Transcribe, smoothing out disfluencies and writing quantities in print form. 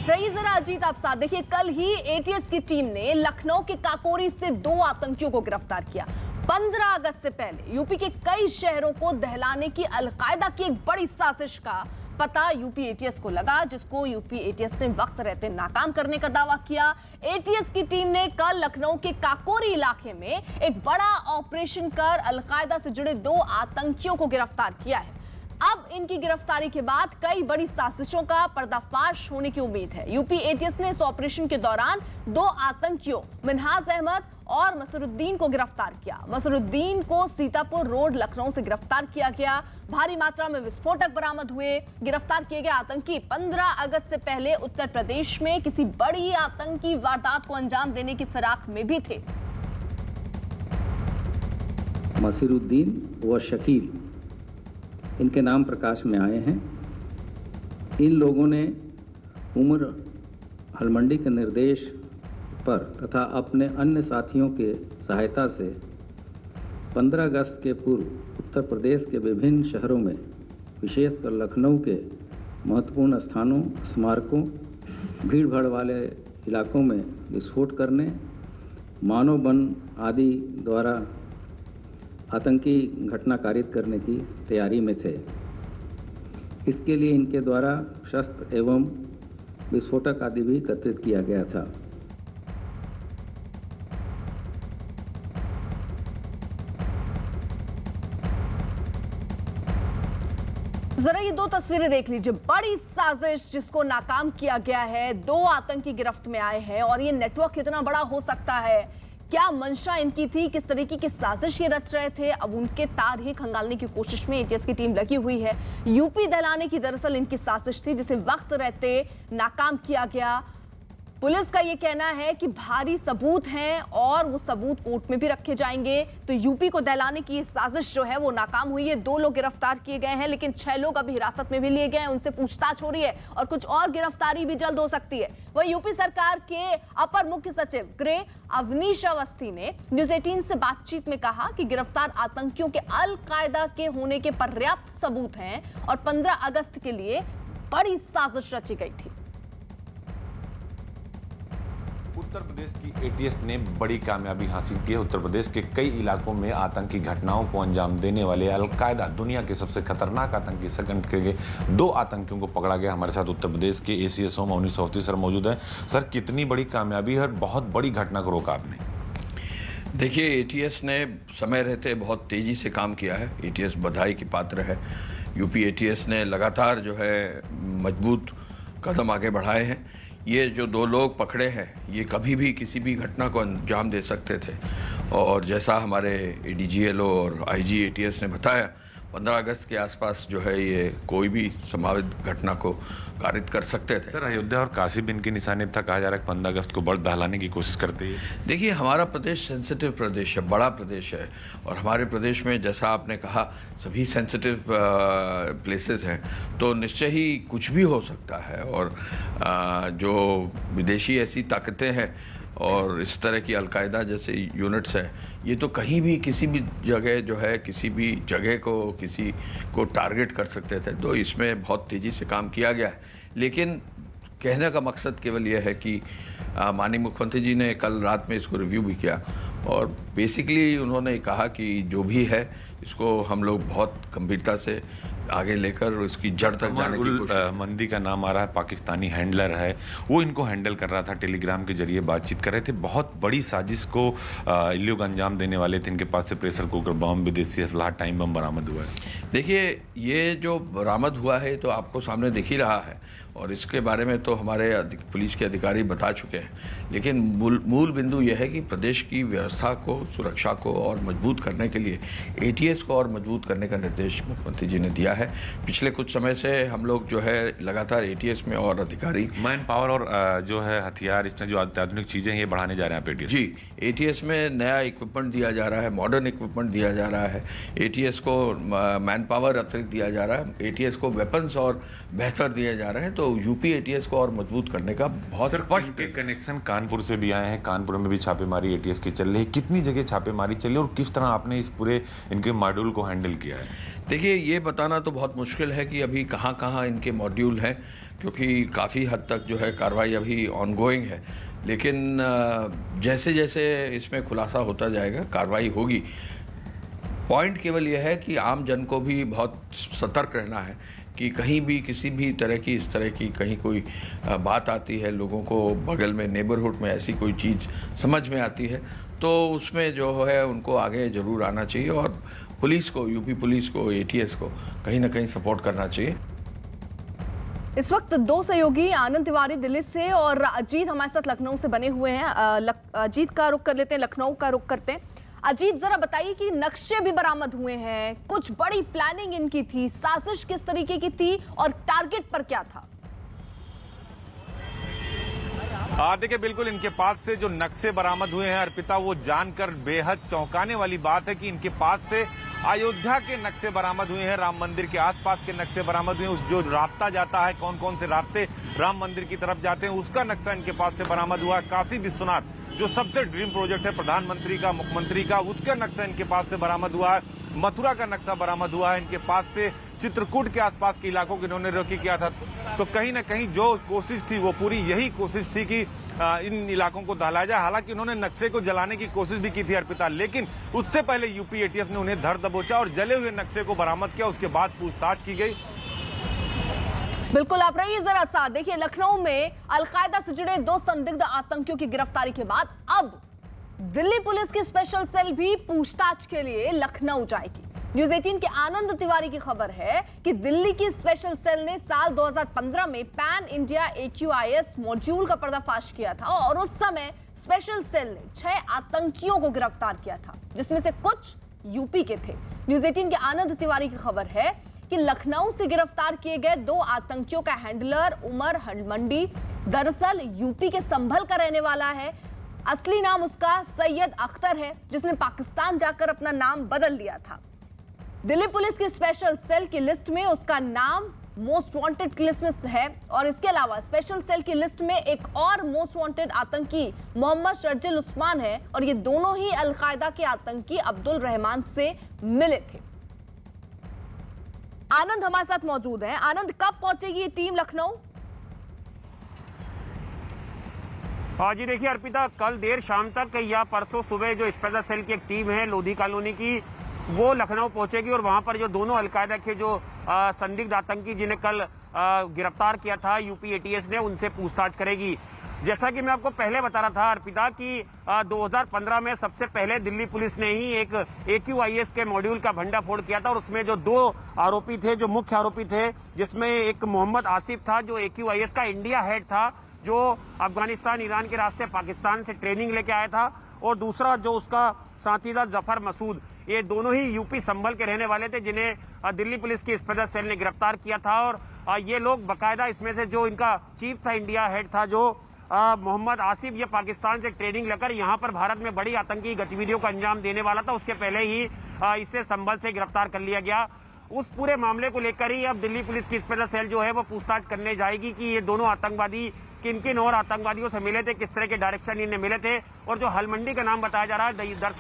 रही जरा अजीत आप साथ देखिए, कल ही एटीएस की टीम ने लखनऊ के काकोरी से 2 आतंकियों को गिरफ्तार किया। 15 अगस्त से पहले यूपी के कई शहरों को दहलाने की अलकायदा की एक बड़ी साजिश का पता यूपी एटीएस को लगा, जिसको यूपी एटीएस ने वक्त रहते नाकाम करने का दावा किया। एटीएस की टीम ने कल लखनऊ के काकोरी इलाके में एक बड़ा ऑपरेशन कर अलकायदा से जुड़े 2 आतंकियों को गिरफ्तार किया है। अब इनकी गिरफ्तारी के बाद कई बड़ी साजिशों का पर्दाफाश होने की उम्मीद है। यूपी एटीएस ने इस ऑपरेशन के दौरान 2 आतंकियों मिन्हाज अहमद और मसरुद्दीन को गिरफ्तार किया। मसरुद्दीन को सीतापुर रोड लखनऊ से गिरफ्तार किया गया। भारी मात्रा में विस्फोटक बरामद हुए। गिरफ्तार किए गए आतंकी 15 अगस्त से पहले उत्तर प्रदेश में किसी बड़ी आतंकी वारदात को अंजाम देने की फिराक में भी थे। मसरुद्दीन व शकील इनके नाम प्रकाश में आए हैं। इन लोगों ने उमर हलमंडी के निर्देश पर तथा अपने अन्य साथियों के सहायता से 15 अगस्त के पूर्व उत्तर प्रदेश के विभिन्न शहरों में, विशेषकर लखनऊ के महत्वपूर्ण स्थानों, स्मारकों, भीड़भाड़ वाले इलाकों में विस्फोट करने, मानव बम आदि द्वारा आतंकी घटना कारित करने की तैयारी में थे। इसके लिए इनके द्वारा शस्त्र एवं विस्फोटक आदि भी एकत्रित किया गया था। जरा ये 2 तस्वीरें देख लीजिए। बड़ी साजिश जिसको नाकाम किया गया है। 2 आतंकी गिरफ्त में आए हैं और ये नेटवर्क कितना बड़ा हो सकता है, क्या मंशा इनकी थी, किस तरीके की साजिश ये रच रहे थे, अब उनके तार ही खंगालने की कोशिश में एटीएस की टीम लगी हुई है। यूपी दहलाने की दरअसल इनकी साजिश थी, जिसे वक्त रहते नाकाम किया गया। पुलिस का ये कहना है कि भारी सबूत हैं और वो सबूत कोर्ट में भी रखे जाएंगे। तो यूपी को दहलाने की ये साजिश जो है वो नाकाम हुई है। 2 लोग गिरफ्तार किए गए हैं, लेकिन 6 लोग अभी हिरासत में भी लिए गए हैं, उनसे पूछताछ हो रही है और कुछ और गिरफ्तारी भी जल्द हो सकती है। वही यूपी सरकार के अपर मुख्य सचिव गृह अवनीश अवस्थी ने न्यूज 18 से बातचीत में कहा कि गिरफ्तार आतंकियों के अल-कायदा के होने के पर्याप्त सबूत हैं और 15 अगस्त के लिए बड़ी साजिश रची गई थी। उत्तर प्रदेश की एटीएस ने बड़ी कामयाबी हासिल की है। उत्तर प्रदेश के कई इलाकों में आतंकी घटनाओं को अंजाम देने वाले अल-कायदा, दुनिया के सबसे खतरनाक आतंकी संगठन के 2 आतंकियों को पकड़ा गया। हमारे साथ उत्तर प्रदेश के एसीएस अवनीश अवस्थी सर मौजूद हैं। सर, कितनी बड़ी कामयाबी है और बहुत बड़ी घटना को रोका आपने? देखिए, एटीएस ने समय रहते बहुत तेज़ी से काम किया है। एटीएस बधाई की पात्र है। यूपी एटीएस ने लगातार जो है मजबूत कदम आगे बढ़ाए हैं। ये जो 2 लोग पकड़े हैं, ये कभी भी किसी भी घटना को अंजाम दे सकते थे और जैसा हमारे एडीजीएलओ और आईजी एटीएस ने बताया, 15 अगस्त के आसपास जो है ये कोई भी संभावित घटना को कारित कर सकते थे। सर, अयोध्या और काशी भी इनकी निशाने था। कहा जा रहा है कि 15 अगस्त को बड़ दहलाने की कोशिश करते हैं। देखिए, हमारा प्रदेश सेंसिटिव प्रदेश है, बड़ा प्रदेश है और हमारे प्रदेश में जैसा आपने कहा सभी सेंसिटिव प्लेसेस हैं, तो निश्चय ही कुछ भी हो सकता है। और जो विदेशी ऐसी ताकतें हैं और इस तरह की अलकायदा जैसे यूनिट्स हैं, ये तो कहीं भी किसी भी जगह जो है किसी भी जगह को किसी को टारगेट कर सकते थे। तो इसमें बहुत तेज़ी से काम किया गया है। लेकिन कहने का मकसद केवल यह है कि माननीय मुख्यमंत्री जी ने कल रात में इसको रिव्यू भी किया और बेसिकली उन्होंने कहा कि जो भी है इसको हम लोग बहुत गंभीरता से आगे लेकर उसकी जड़ तक जाने की कोशिश। मंदी का नाम आ रहा है, पाकिस्तानी हैंडलर है, वो इनको हैंडल कर रहा था, टेलीग्राम के जरिए बातचीत कर रहे थे। बहुत बड़ी साजिश को ये लोग अंजाम देने वाले थे। इनके पास से प्रेशर कुकर बम, विदेशी असलाह, टाइम बम बरामद हुआ है। देखिए, ये जो बरामद हुआ है तो आपको सामने दिख ही रहा है और इसके बारे में तो हमारे पुलिस के अधिकारी बता चुके हैं। लेकिन मूल बिंदु यह है कि प्रदेश की व्यवस्था को, सुरक्षा को और मजबूत करने के लिए एटीएस को और मजबूत करने का निर्देश मुख्यमंत्री जी ने दिया है। पिछले कुछ समय से हम लोग जो है लगातार एटीएस में और अधिकारी, मैन पावर और जो है हथियार, इसमें जो अत्याधुनिक चीज़ें ये बढ़ाने जा रहे हैं आप एटीएस? जी, एटीएस में नया इक्विपमेंट दिया जा रहा है, मॉडर्न इक्विपमेंट दिया जा रहा है। एटीएस को मैन पावर अतिरिक्त दिया जा रहा है, एटीएस को वेपन्स और बेहतर दिए जा रहे हैं। तो यूपी एटीएस को और मजबूत करने का बहुत स्पष्ट के कनेक्शन कानपुर से भी आए हैं। कानपुर में भी छापेमारी एटीएस की चल रही है। कितनी जगह छापेमारी चली और किस तरह आपने इस पूरे इनके मॉड्यूल को हैंडल किया है? देखिए, ये बताना तो बहुत मुश्किल है कि अभी कहाँ कहाँ इनके मॉड्यूल हैं, क्योंकि काफ़ी हद तक जो है कार्रवाई अभी ऑनगोइंग है, लेकिन जैसे जैसे इसमें खुलासा होता जाएगा कार्रवाई होगी। पॉइंट केवल यह है कि आम जन को भी बहुत सतर्क रहना है कि कहीं भी किसी भी तरह की इस तरह की कहीं कोई बात आती है, लोगों को बगल में नेबरहुड में ऐसी कोई चीज़ समझ में आती है तो उसमें जो है उनको आगे ज़रूर आना चाहिए और पुलिस को, यूपी पुलिस को, एटीएस को कहीं ना कहीं सपोर्ट करना चाहिए। इस वक्त दो सहयोगी आनंद तिवारी दिल्ली से और अजीत हमारे साथ लखनऊ से बने हुए हैं। अजीत का रुख कर लेते हैं, लखनऊ का रुख करते हैं। अजीत, जरा बताइए कि नक्शे भी बरामद हुए हैं, कुछ बड़ी प्लानिंग इनकी थी, साजिश किस तरीके की थी और टारगेट पर क्या था? देखिए, बिल्कुल इनके पास से जो नक्शे बरामद हुए हैं अर्पिता, वो जानकर बेहद चौंकाने वाली बात है कि इनके पास से अयोध्या के नक्शे बरामद हुए हैं, राम मंदिर के आसपास के नक्शे बरामद हुए हैं। उस जो रास्ता जाता है, कौन कौन से रास्ते राम मंदिर की तरफ जाते हैं, उसका नक्शा इनके पास से बरामद हुआ है। काशी विश्वनाथ जो सबसे ड्रीम प्रोजेक्ट है प्रधानमंत्री का, मुख्यमंत्री का, उसका नक्शा इनके पास से बरामद हुआ है। मथुरा का नक्शा बरामद हुआ है इनके पास से। चित्रकूट के आसपास के इलाकों को इन्होंने रेकी किया था। तो कहीं ना कहीं जो कोशिश थी वो पूरी यही कोशिश थी कि इन इलाकों को दहलाया जाए। हालांकि उन्होंने नक्शे को जलाने की कोशिश भी की थी अर्पिता, लेकिन उससे पहले यूपी एटीएस ने उन्हें धर दबोचा और जले हुए नक्शे को बरामद किया। उसके बाद पूछताछ की गई। बिल्कुल, आप रहिए जरा साथ। देखिए, लखनऊ में अलकायदा से जुड़े दो संदिग्ध आतंकियों की गिरफ्तारी के बाद अब दिल्ली पुलिस की स्पेशल सेल भी पूछताछ के लिए लखनऊ जाएगी। न्यूज़ 18 के आनंद तिवारी की खबर है कि दिल्ली की स्पेशल सेल ने साल 2015 में पैन इंडिया AQIS मॉड्यूल का पर्दाफाश किया था और उस समय स्पेशल सेल ने 6 आतंकियों को गिरफ्तार किया था, जिसमें से कुछ यूपी के थे। न्यूज़ 18 के आनंद तिवारी की खबर है कि लखनऊ से गिरफ्तार किए गए 2 आतंकियों का हैंडलर उमर हलमंडी दरअसल यूपी के संभल का रहने वाला है। असली नाम उसका सैयद अख्तर है, जिसने पाकिस्तान जाकर अपना नाम बदल लिया था। दिल्ली पुलिस की स्पेशल सेल की लिस्ट में उसका नाम मोस्ट वांटेड की लिस्ट में है और इसके अलावा स्पेशल सेल की लिस्ट में एक और मोस्ट वांटेड आतंकी मोहम्मद शर्जिल उस्मान है और ये दोनों ही अलकायदा के आतंकी अब्दुल रहमान से मिले थे। आनंद हमारे साथ मौजूद है। आनंद, कब पहुंचेगी ये टीम लखनऊ? जी देखिए अर्पिता, कल देर शाम तक या परसों सुबह जो स्पेशल सेल की एक टीम है लोधी कॉलोनी की, वो लखनऊ पहुंचेगी और वहां पर जो दोनों अलकायदा के जो संदिग्ध आतंकी जिन्हें कल गिरफ्तार किया था यूपी एटीएस ने, उनसे पूछताछ करेगी। जैसा कि मैं आपको पहले बता रहा था अर्पिता कि 2015 में सबसे पहले दिल्ली पुलिस ने ही एक AQIS के मॉड्यूल का भंडाफोड़ किया था और उसमें जो 2 आरोपी थे, जो मुख्य आरोपी थे, जिसमें एक मोहम्मद आसिफ था जो AQIS का इंडिया हेड था, जो अफगानिस्तान ईरान के रास्ते पाकिस्तान से ट्रेनिंग लेके आया था, और दूसरा जो उसका साथी था जफर मसूद। ये दोनों ही यूपी संभल के रहने वाले थे, जिन्हें दिल्ली पुलिस की स्पेशल सेल ने गिरफ्तार किया था। और ये लोग बाकायदा, इसमें से जो इनका चीफ था, इंडिया हेड था जो मोहम्मद आसिफ, ये पाकिस्तान से ट्रेनिंग लेकर यहाँ पर भारत में बड़ी आतंकी गतिविधियों का अंजाम देने वाला था। उसके पहले ही इसे संभल से गिरफ्तार कर लिया गया। उस पूरे मामले को लेकर ही अब दिल्ली पुलिस की स्पेशल सेल जो है वो पूछताछ करने जाएगी कि ये दोनों आतंकवादी किन किन और आतंकवादियों से मिले थे, किस तरह के डायरेक्शन इन्हें मिले थे। और जो हलमंडी का नाम बताया जा रहा है, दरअसल